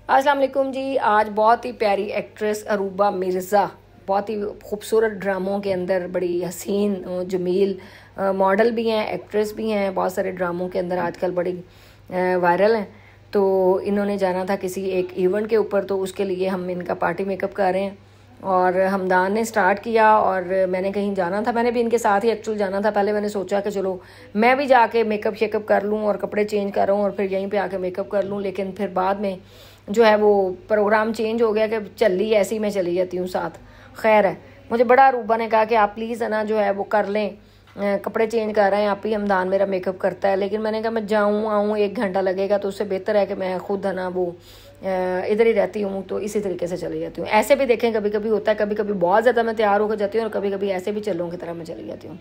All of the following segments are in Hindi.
अस्सलाम वालेकुम जी। आज बहुत ही प्यारी एक्ट्रेस अरूबा मिर्ज़ा, बहुत ही खूबसूरत ड्रामों के अंदर बड़ी हसीन जमील मॉडल भी हैं, एक्ट्रेस भी हैं, बहुत सारे ड्रामों के अंदर आजकल बड़ी वायरल हैं। तो इन्होंने जाना था किसी एक इवेंट के ऊपर, तो उसके लिए हम इनका पार्टी मेकअप कर रहे हैं और हमदान ने स्टार्ट किया और मैंने कहीं जाना था, मैंने भी इनके साथ ही एक्चुअल जाना था। पहले मैंने सोचा कि चलो मैं भी जाके मेकअप शेकअप कर लूँ और कपड़े चेंज कर रहा हूँ और फिर यहीं पे आके मेकअप कर लूँ, लेकिन फिर बाद में जो है वो प्रोग्राम चेंज हो गया कि चली ऐसे ही मैं चली जाती हूँ साथ। खैर है, मुझे बड़ा अरूबा ने कहा कि आप प्लीज़ है ना जो है वो कर लें, कपड़े चेंज कर रहे हैं आप ही, हमदान मेरा मेकअप करता है। लेकिन मैंने कहा मैं जाऊँ आऊँ 1 घंटा लगेगा, तो उससे बेहतर है कि मैं खुद है ना वो इधर ही रहती हूँ, तो इसी तरीके से चली जाती हूँ। ऐसे भी देखें कभी कभी होता है, कभी कभी बहुत ज़्यादा मैं तैयार होकर जाती हूँ और कभी कभी ऐसे भी चलों की तरह मैं चली जाती हूँ।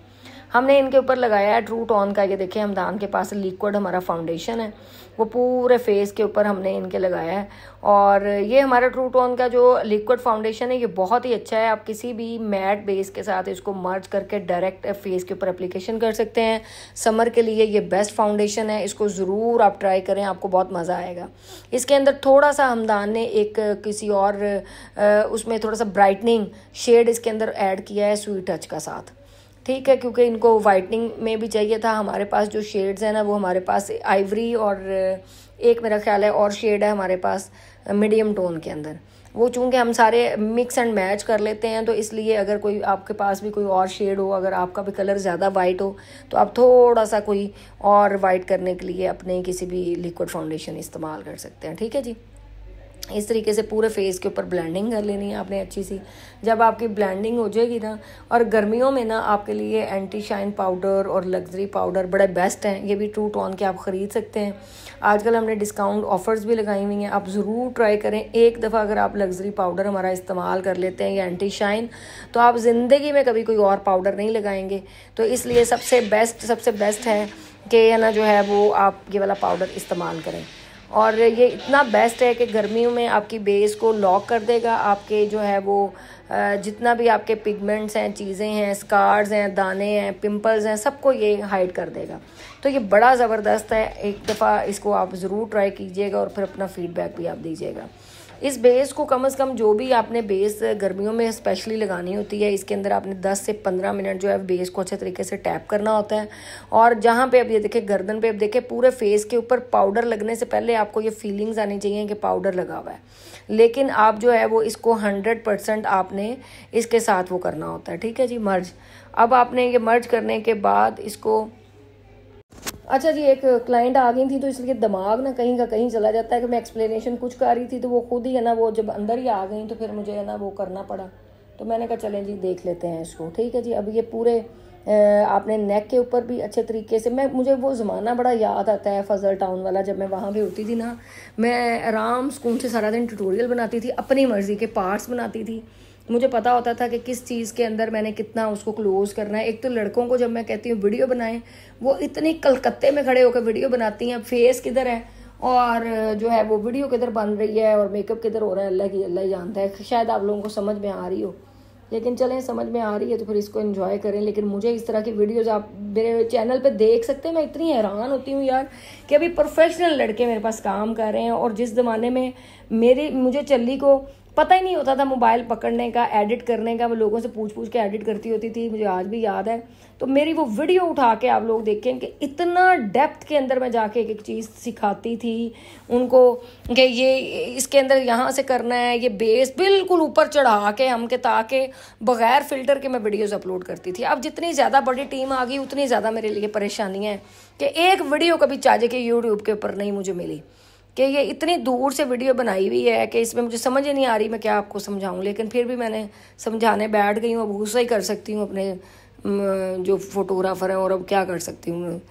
हमने इनके ऊपर लगाया है ट्रू टोन का, ये देखें हमदान के पास लिक्विड हमारा फाउंडेशन है, वो पूरे फेस के ऊपर हमने इनके लगाया है। और ये हमारा ट्रू टोन का जो लिक्विड फाउंडेशन है ये बहुत ही अच्छा है। आप किसी भी मैट बेस के साथ इसको मर्ज करके डायरेक्ट फेस के ऊपर एप्लीकेशन कर सकते हैं। समर के लिए ये बेस्ट फाउंडेशन है, इसको ज़रूर आप ट्राई करें, आपको बहुत मज़ा आएगा। इसके अंदर थोड़ा सा हमदान ने एक किसी और उसमें थोड़ा सा ब्राइटनिंग शेड इसके अंदर ऐड किया है स्वीट टच का साथ, ठीक है, क्योंकि इनको वाइटनिंग में भी चाहिए था। हमारे पास जो शेड्स हैं ना वो हमारे पास आइवरी और एक मेरा ख्याल है और शेड है हमारे पास मीडियम टोन के अंदर। वो चूँकि हम सारे मिक्स एंड मैच कर लेते हैं, तो इसलिए अगर कोई आपके पास भी कोई और शेड हो, अगर आपका भी कलर ज़्यादा वाइट हो, तो आप थोड़ा सा कोई और वाइट करने के लिए अपने किसी भी लिक्विड फाउंडेशन इस्तेमाल कर सकते हैं। ठीक है जी, इस तरीके से पूरे फेस के ऊपर ब्लेंडिंग कर लेनी है आपने अच्छी सी। जब आपकी ब्लेंडिंग हो जाएगी ना, और गर्मियों में ना आपके लिए एंटी शाइन पाउडर और लग्जरी पाउडर बड़े बेस्ट हैं, ये भी ट्रू टोन के आप ख़रीद सकते हैं। आजकल हमने डिस्काउंट ऑफर्स भी लगाई हुई हैं, आप ज़रूर ट्राई करें। एक दफ़ा अगर आप लग्जरी पाउडर हमारा इस्तेमाल कर लेते हैं या एंटी शाइन, तो आप ज़िंदगी में कभी कोई और पाउडर नहीं लगाएंगे। तो इसलिए सबसे बेस्ट है कि है ना जो है वो आप ये वाला पाउडर इस्तेमाल करें। और ये इतना बेस्ट है कि गर्मियों में आपकी बेस को लॉक कर देगा, आपके जो है वो जितना भी आपके पिगमेंट्स हैं, चीज़ें हैं, स्कार्स हैं, दाने हैं, पिंपल्स हैं, सबको ये हाइड कर देगा। तो ये बड़ा ज़बरदस्त है, एक दफ़ा इसको आप ज़रूर ट्राई कीजिएगा और फिर अपना फीडबैक भी आप दीजिएगा। इस बेस को कम से कम जो भी आपने बेस गर्मियों में स्पेशली लगानी होती है, इसके अंदर आपने 10 से 15 मिनट जो है बेस को अच्छे तरीके से टैप करना होता है। और जहाँ पे अब ये देखें गर्दन पे, अब देखें पूरे फेस के ऊपर पाउडर लगने से पहले आपको ये फीलिंग्स आनी चाहिए कि पाउडर लगा हुआ है, लेकिन आप जो है वो इसको 100% आपने इसके साथ वो करना होता है। ठीक है जी, मर्ज। अब आपने ये मर्ज करने के बाद इसको, अच्छा जी, एक क्लाइंट आ गई थी तो इसलिए दिमाग ना कहीं का कहीं चला जाता है कि मैं एक्सप्लेनेशन कुछ कर रही थी तो वो खुद ही है ना वो जब अंदर ही आ गई तो फिर मुझे है ना वो करना पड़ा। तो मैंने कहा चलें जी देख लेते हैं इसको। ठीक है जी, अब ये पूरे आपने नेक के ऊपर भी अच्छे तरीके से, मुझे वो ज़माना बड़ा याद आता है फजल टाउन वाला, जब मैं वहाँ भी होती थी ना, मैं आराम सुकून से सारा दिन ट्यूटोरियल बनाती थी, अपनी मर्ज़ी के पार्ट्स बनाती थी। मुझे पता होता था कि किस चीज़ के अंदर मैंने कितना उसको क्लोज करना है। एक तो लड़कों को जब मैं कहती हूँ वीडियो बनाएं, वो इतनी कलकत्ते में खड़े होकर वीडियो बनाती हैं, फेस किधर है और जो है वो वीडियो किधर बन रही है और मेकअप किधर हो रहा है, अल्लाह ही जानता है। शायद आप लोगों को समझ में आ रही हो, लेकिन चलें समझ में आ रही है तो फिर इसको एंजॉय करें। लेकिन मुझे इस तरह की वीडियोज़ आप मेरे चैनल पे देख सकते हैं। मैं इतनी हैरान होती हूँ यार कि अभी प्रोफेशनल लड़के मेरे पास काम कर रहे हैं, और जिस ज़माने में मुझे चल्ली को पता ही नहीं होता था मोबाइल पकड़ने का, एडिट करने का, मैं लोगों से पूछ के एडिट करती होती थी, मुझे आज भी याद है। तो मेरी वो वीडियो उठा के आप लोग देखें कि इतना डेप्थ के अंदर मैं जाके एक चीज़ सिखाती थी उनको कि ये इसके अंदर यहाँ से करना है, ये बेस बिल्कुल ऊपर चढ़ा के हम के, ताकि बग़ैर फ़िल्टर के मैं वीडियोज़ अपलोड करती थी। अब जितनी ज़्यादा बड़ी टीम आ गई उतनी ज़्यादा मेरे लिए परेशानियाँ हैं कि एक वीडियो कभी चाहे के यूट्यूब के ऊपर नहीं मुझे मिली, कि ये इतनी दूर से वीडियो बनाई हुई है कि इसमें मुझे समझ ही नहीं आ रही मैं क्या आपको समझाऊं। लेकिन फिर भी मैंने समझाने बैठ गई हूँ, अब गुस्सा ही कर सकती हूँ अपने जो फोटोग्राफर हैं, और अब क्या कर सकती हूँ।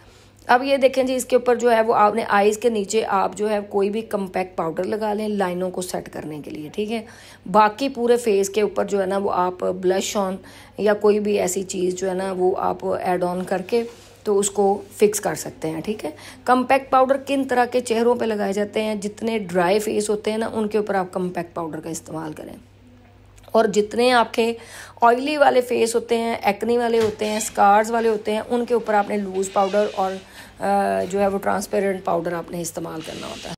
अब ये देखें जी, इसके ऊपर जो है वो आपने आइज़ के नीचे आप जो है कोई भी कम्पैक्ट पाउडर लगा लें लाइनों को सेट करने के लिए। ठीक है, बाकी पूरे फेस के ऊपर जो है ना वो आप ब्लश ऑन या कोई भी ऐसी चीज़ जो है ना वो आप ऐड ऑन करके तो उसको फिक्स कर सकते हैं। ठीक है, कम्पैक्ट पाउडर किन तरह के चेहरों पे लगाए जाते हैं, जितने ड्राई फेस होते हैं ना उनके ऊपर आप कम्पैक्ट पाउडर का इस्तेमाल करें, और जितने आपके ऑयली वाले फेस होते हैं, एक्नी वाले होते हैं, स्कार्स वाले होते हैं, उनके ऊपर आपने लूज़ पाउडर और जो है वो ट्रांसपेरेंट पाउडर आपने इस्तेमाल करना होता है।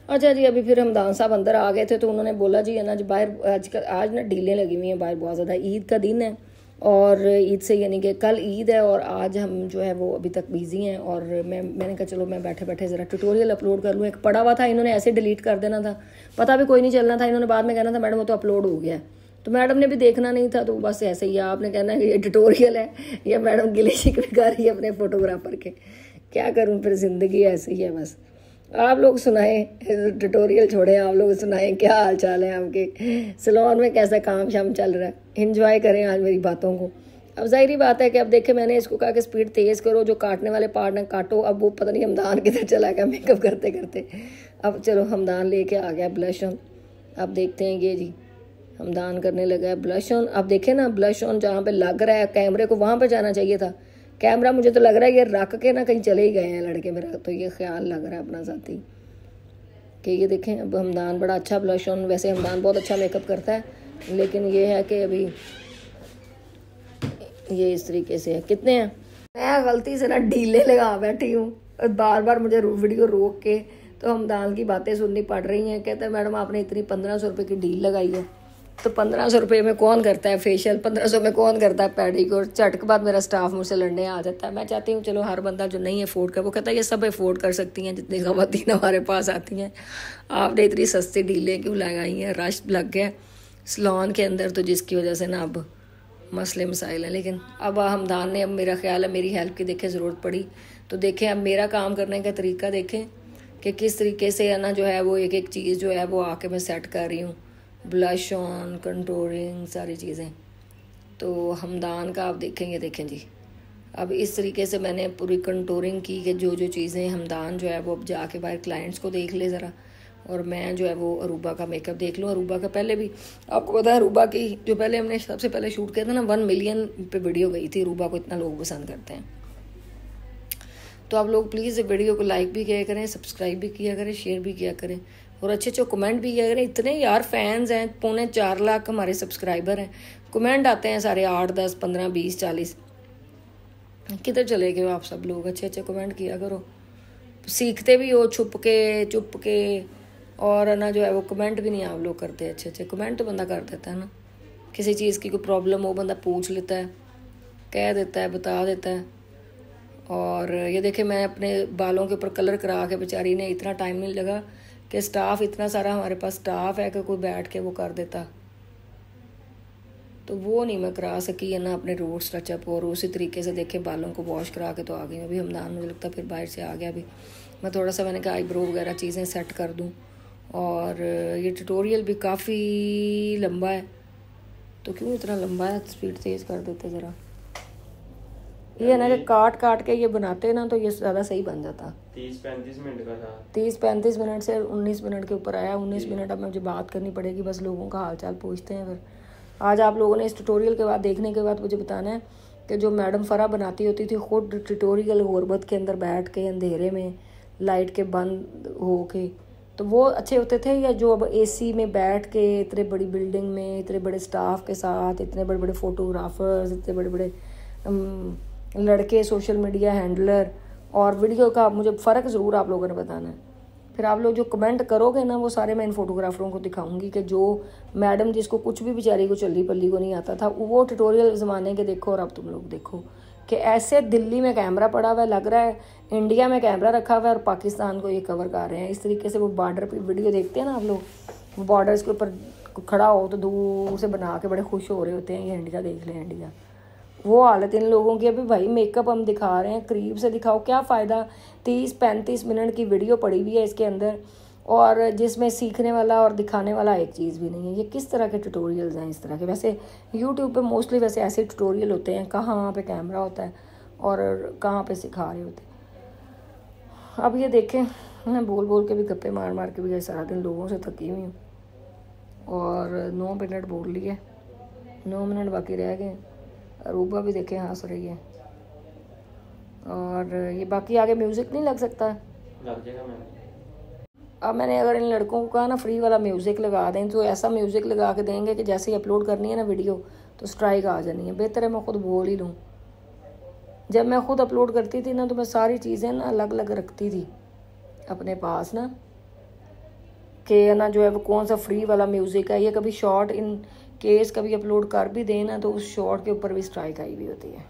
अच्छा जी, अभी फिर हमदान साहब अंदर आ गए थे तो उन्होंने बोला जी है ना, जो बाहर आज ना डीलें लगी हुई हैं बाहर बहुत ज़्यादा, ईद का दिन है और ईद से यानी कि कल ईद है और आज हम जो है वो अभी तक बिज़ी हैं। और मैंने कहा चलो मैं बैठे बैठे ज़रा ट्यूटोरियल अपलोड कर लूँ। एक पड़ा हुआ था, इन्होंने ऐसे डिलीट कर देना था, पता भी कोई नहीं चलना था। इन्होंने बाद में कहना था मैडम वो तो अपलोड हो गया है, तो मैडम ने भी देखना नहीं था। तो बस ऐसे ही आपने कहना है कि ये ट्यूटोरियल है, या मैडम गिले शिकवे कर रही है अपने फोटोग्राफर के। क्या करूँ, फिर ज़िंदगी ऐसी ही है बस। आप लोग सुनाएं, ट्यूटोरियल छोड़ें, आप लोग सुनाएं क्या हाल चाल है आपके, सलोन में कैसा काम शाम चल रहा है। इंजॉय करें आज मेरी बातों को। अब जाहिर बात है कि अब देखें, मैंने इसको कहा कि स्पीड तेज़ करो, जो काटने वाले पार्ट ना काटो। अब वो पता नहीं हमदान किधर चला गया मेकअप करते करते। अब चलो हमदान लेके आ गया ब्लश ऑन। अब देखते हैं, ये जी हमदान करने लगा है ब्लश ऑन। अब देखें ना, ब्लश ऑन जहाँ पे लग रहा है कैमरे को वहाँ पे जाना चाहिए था। कैमरा मुझे तो लग रहा है ये रख के ना कहीं चले ही गए हैं लड़के, मेरा तो ये ख्याल लग रहा है अपना साथी कि ये देखें। अब हमदान बड़ा अच्छा ब्लश ऑन, वैसे हमदान बहुत अच्छा मेकअप करता है, लेकिन ये है कि अभी ये इस तरीके से है। कितने हैं, मैं गलती से ना डीले लगा बैठी हूँ, बार बार मुझे वीडियो रोक के तो हमदान की बातें सुननी पड़ रही हैं। कहते हैं मैडम आपने इतनी 1500 रुपये की डील लगाई है, तो 1500 रुपये में कौन करता है फेशियल, 1500 में कौन करता है पेडिक्योर। झट के बाद मेरा स्टाफ मुझसे लड़ने आ जाता है। मैं चाहती हूँ चलो हर बंदा जो नहीं अफोर्ड कर, वो कहता है ये सब अफोर्ड कर सकती हैं जितनी ख़वातीन हमारे पास आती हैं, आपने इतनी सस्ती डीलें क्यों लगाई हैं। रश लग गया सलोन के अंदर, तो जिसकी वजह से ना अब मसले मसाइल हैं। लेकिन अब हमदान ने, अब मेरा ख्याल है मेरी हेल्प की देखें ज़रूरत पड़ी तो देखें अब मेरा काम करने का तरीका देखें कि किस तरीके से है ना जो है वो एक एक चीज़ जो है वो आके मैं सेट कर रही हूँ। ब्लश ऑन, कंटूरिंग, सारी चीज़ें। तो हमदान का आप देखेंगे, देखें जी अब इस तरीके से मैंने पूरी कंटूरिंग की कि जो जो चीज़ें हमदान जो है वो अब जाके बाहर क्लाइंट्स को देख ले ज़रा, और मैं जो है वो अरूबा का मेकअप देख लूँ। अरूबा का पहले भी आपको पता है, अरूबा की जो पहले हमने सबसे पहले शूट किया था ना 1 मिलियन पे वीडियो गई थी। अरूबा को इतना लोग पसंद करते हैं। तो आप लोग प्लीज़ वीडियो को लाइक भी किया करें, सब्सक्राइब भी किया करें, शेयर भी किया करें और अच्छे अच्छे कमेंट भी किया करें। इतने यार फैंस हैं, 4.25 लाख हमारे सब्सक्राइबर हैं, कमेंट आते हैं सारे 8, 10, 15, 20, 40। किधर चले गए हो आप सब लोग, अच्छे अच्छे कमेंट किया करो। सीखते भी हो छुप के, और ना जो है वो कमेंट भी नहीं आप लोग करते अच्छे अच्छे। कमेंट तो बंदा कर देता है ना, किसी चीज़ की कोई प्रॉब्लम हो बंदा पूछ लेता है, कह देता है, बता देता है। और ये देखे मैं अपने बालों के ऊपर कलर करा के, बेचारी ने इतना टाइम नहीं लगा कि स्टाफ इतना सारा हमारे पास स्टाफ है कि कोई बैठ के वो कर देता, तो वो नहीं मैं करा सकी है ना अपने रूट्स टचअप। और उसी तरीके से देखे बालों को वॉश करा के तो आ गई। अभी हमदान मुझे लगता फिर बाहर से आ गया। अभी मैं थोड़ा सा मैंने कहा आईब्रो वगैरह चीज़ें सेट कर दूँ। और ये ट्यूटोरियल भी काफ़ी लंबा है, तो क्यों इतना लंबा है, स्पीड तेज़ कर देते ज़रा। ये है ना कि काट के ये बनाते ना तो ये ज़्यादा सही बन जाता। 30-35 मिनट का था, 30-35 मिनट से 19 मिनट के ऊपर आया। 19 मिनट अब मुझे बात करनी पड़ेगी, बस लोगों का हालचाल पूछते हैं। फिर आज आप लोगों ने इस ट्यूटोरियल के बाद देखने के बाद मुझे बताना है कि जो मैडम फ़रा बनाती होती थी खुद ट्यूटोरियल गुरबत के अंदर बैठ के अंधेरे में लाइट के बंद हो के, तो वो अच्छे होते थे, या जो अब एसी में बैठ के इतने बड़ी बिल्डिंग में इतने बड़े स्टाफ के साथ, इतने बड़े बड़े फोटोग्राफर्स, इतने बड़े बड़े लड़के, सोशल मीडिया हैंडलर, और वीडियो का मुझे फ़र्क ज़रूर आप लोगों ने बताना है। फिर आप लोग जो कमेंट करोगे ना वो सारे मैं इन फोटोग्राफरों को दिखाऊंगी कि जो मैडम जिसको कुछ भी बेचारी को चल्ली पल्ली को नहीं आता था, वो ट्यूटोरियल ज़माने के देखो और अब तुम लोग देखो कि ऐसे दिल्ली में कैमरा पड़ा हुआ है, लग रहा है इंडिया में कैमरा रखा हुआ है और पाकिस्तान को ये कवर कर रहे हैं। इस तरीके से वो बॉर्डर पे वीडियो देखते हैं ना आप लोग, वो बॉर्डर्स के ऊपर खड़ा हो तो दूर से बना के बड़े खुश हो रहे होते हैं, ये इंडिया देख लें इंडिया। वो हालत इन लोगों की। अभी भाई मेकअप हम दिखा रहे हैं, करीब से दिखाओ, क्या फ़ायदा। 30-35 मिनट की वीडियो पड़ी हुई है इसके अंदर, और जिसमें सीखने वाला और दिखाने वाला एक चीज़ भी नहीं है। ये किस तरह के ट्यूटोरियल्स हैं इस तरह के। वैसे यूट्यूब पे मोस्टली वैसे ऐसे ट्यूटोरियल होते हैं, कहाँ पे कैमरा होता है और कहाँ पे सिखा रहे होते हैं। अब ये देखें, मैं बोल के भी, गप्पे मार के भी सारा दिन लोगों से थकी हुई हूँ, और 9 मिनट बोल लिए, 9 मिनट बाकी रह गए। अरूबा भी देखें हंस रही है। और ये बाकी आगे म्यूज़िक नहीं लग सकता, लग जाएगा। अब मैंने अगर इन लड़कों को कहा ना फ्री वाला म्यूज़िक लगा दें, तो ऐसा म्यूज़िक लगा के देंगे कि जैसे ही अपलोड करनी है ना वीडियो तो स्ट्राइक आ जानी है। बेहतर है मैं ख़ुद बोल ही लूँ। जब मैं ख़ुद अपलोड करती थी ना तो मैं सारी चीज़ें ना अलग अलग रखती थी अपने पास ना, कि ना जो है वो कौन सा फ्री वाला म्यूज़िक है। ये कभी शॉर्ट इन केस कभी अपलोड कर भी देना तो उस शॉर्ट के ऊपर भी स्ट्राइक आई हुई होती है।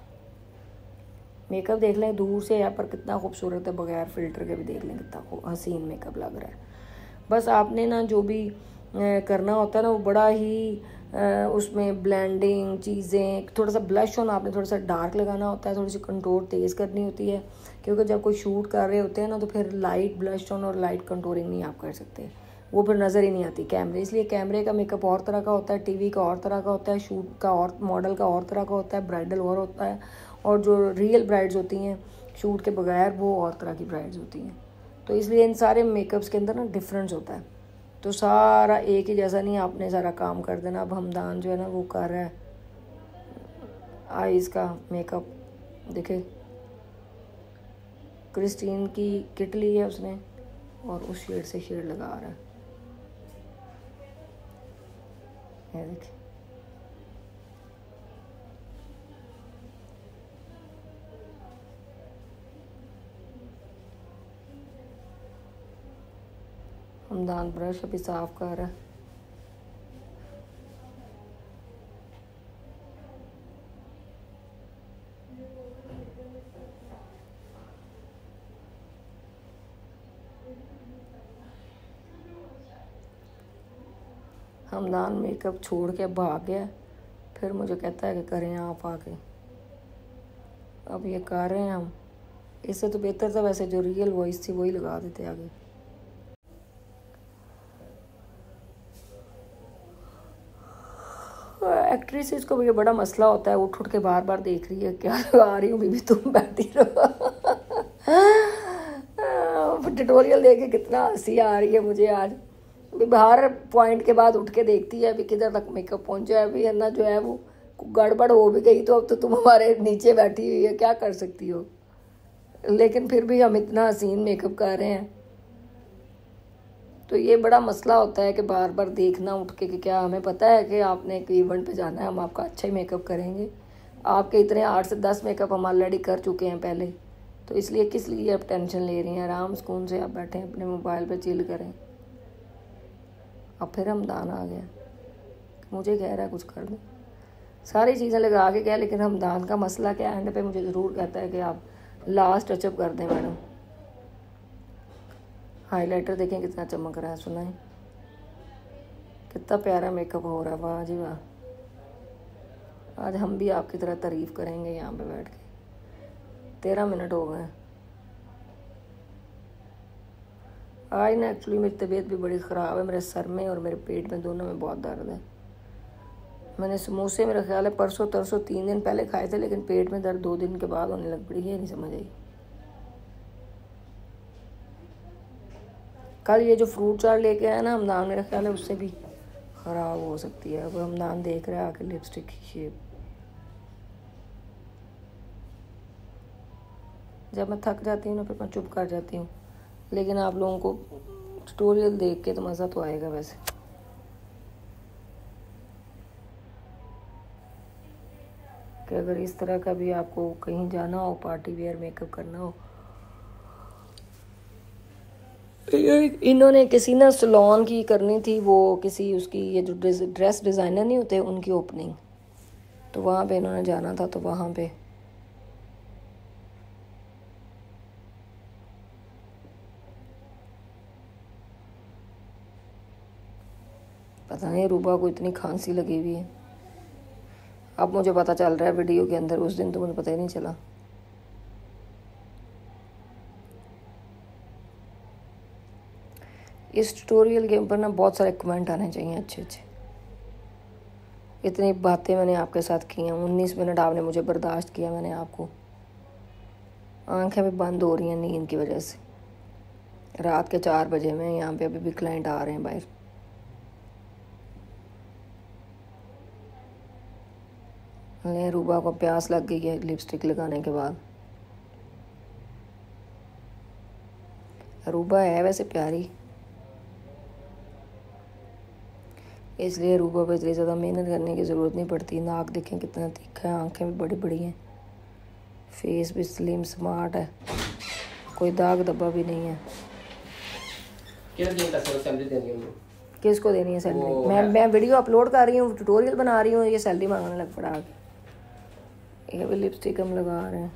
मेकअप देख लें दूर से यहाँ पर कितना खूबसूरत है, बगैर फ़िल्टर के भी देख लें कितना हसीन मेकअप लग रहा है। बस आपने ना जो भी करना होता है ना वो बड़ा ही उसमें ब्लेंडिंग चीज़ें, थोड़ा सा ब्लश ऑन आपने थोड़ा सा डार्क लगाना होता है, थोड़ी सी कंटूर तेज़ करनी होती है, क्योंकि जब कोई शूट कर रहे होते हैं ना तो फिर लाइट ब्लश ऑन और लाइट कंटूरिंग नहीं आप कर सकते, वो फिर नज़र ही नहीं आती कैमरे। इसलिए कैमरे का मेकअप और तरह का होता है, टीवी का और तरह का होता है, शूट का और मॉडल का और तरह का होता है, ब्राइडल और होता है, और जो रियल ब्राइड्स होती हैं शूट के बगैर वो और तरह की ब्राइड्स होती हैं। तो इसलिए इन सारे मेकअप्स के अंदर ना डिफरेंस होता है, तो सारा एक ही जैसा नहीं आपने सारा काम कर देना। अब हमदान जो है ना वो कर रहा है आईज़ का मेकअप, देखे क्रिस्टीन की किट ली है उसने और उस शेड से शेड लगा रहा है, ये देखिए। हमदान ब्रश अभी साफ कर रहा है। हमदान मेकअप छोड़ के भाग गया, फिर मुझे कहता है कि करें आप आके। अब ये कर रहे हैं हम, इससे तो बेहतर था वैसे जो रियल वॉइस थी वही लगा देते आगे। एक्ट्रेसेस को भी ये बड़ा मसला होता है, उठ उठ के बार बार देख रही है क्या लगा रही हूँ, बीबी तुम बैठी रहो। ट्यूटोरियल देख के कितना हंसी आ रही है मुझे आज। हर पॉइंट के बाद उठ के देखती है अभी किधर तक मेकअप पहुंचा है। अभी है ना जो है वो गड़बड़ हो भी गई तो अब तो तुम हमारे नीचे बैठी हुई है, क्या कर सकती हो। लेकिन फिर भी हम इतना हसीन मेकअप कर रहे हैं, तो ये बड़ा मसला होता है कि बार बार देखना उठ के कि क्या हमें पता है कि आपने एक इवेंट पे जाना है, हम आपका अच्छा ही मेकअप करेंगे। आपके इतने 8 से 10 मेकअप हम ऑलरेडी कर चुके हैं पहले, तो इसलिए किस लिए आप टेंशन ले रही हैं। आराम सुकून से आप बैठें अपने मोबाइल पे चिल करें। अब फिर हमदान आ गया, मुझे कह रहा है कुछ कर दो, सारी चीज़ें लगा के गया, लेकिन हमदान का मसला क्या है, एंड पे मुझे ज़रूर कहता है कि आप लास्ट टचअप कर दें मैडम। हाइलाइटर देखें कितना चमक रहा है, सुनाएं कितना प्यारा मेकअप हो रहा है, वाह जी वाह। आज हम भी आपकी तरह तारीफ़ करेंगे यहाँ पे बैठ के। 13 मिनट हो गए। आज ना एक्चुअली मेरी तबीयत भी बड़ी ख़राब है, मेरे सर में और मेरे पेट में दोनों में बहुत दर्द है। मैंने समोसे मेरा ख्याल है परसों तरसों 3 दिन पहले खाए थे, लेकिन पेट में दर्द 2 दिन के बाद होने लग पड़ी है, नहीं समझ आई। कल ये जो फ्रूट चाट लेके आया ना हमदान, मेरा ख्याल है उससे भी ख़राब हो सकती है। अब हमदान देख रहा है आके लिपस्टिक की शेप। जब मैं थक जाती हूँ ना फिर मैं चुप कर जाती हूँ, लेकिन आप लोगों को ट्यूटोरियल देख के तो मज़ा तो आएगा वैसे। कि अगर इस तरह का भी आपको कहीं जाना हो, पार्टी वेयर मेकअप करना हो। इन्होंने किसी ना सलोन की करनी थी, वो किसी उसकी ये जो ड्रेस डिज़ाइनर नहीं होते उनकी ओपनिंग, तो वहाँ पे इन्होंने जाना था, तो वहाँ पे पता नहीं रूबा को इतनी खांसी लगी हुई है। अब मुझे पता चल रहा है वीडियो के अंदर, उस दिन तो मुझे पता ही नहीं चला। इस ट्यूटोरियल के ऊपर ना बहुत सारे कमेंट आने चाहिए अच्छे अच्छे। इतनी बातें मैंने आपके साथ की हैं, 19 मिनट आपने मुझे बर्दाश्त किया, मैंने आपको। आंखें भी बंद हो रही हैं नींद की वजह से। रात के 4 बजे में यहाँ पे अभी भी क्लाइंट आ रहे हैं बाहर। रूबा को प्यास लग गई है लिपस्टिक लगाने के बाद। रूबा है वैसे प्यारी, इसलिए रूबा पे इतनी ज़्यादा मेहनत करने की ज़रूरत नहीं पड़ती। नाक देखें कितना तीखा है, आंखें भी बड़ी बड़ी हैं, फेस भी स्लिम स्मार्ट है, कोई दाग धब्बा भी नहीं है। दिन का सर सैलरी देनी है उनको? किसको देनी है सैलरी? वो मैं वीडियो अपलोड कर रही हूँ, ट्यूटोरियल बना रही हूँ, ये सैलरी मांगने लग पड़ा। ये भी लिपस्टिक हम लगा रहे हैं।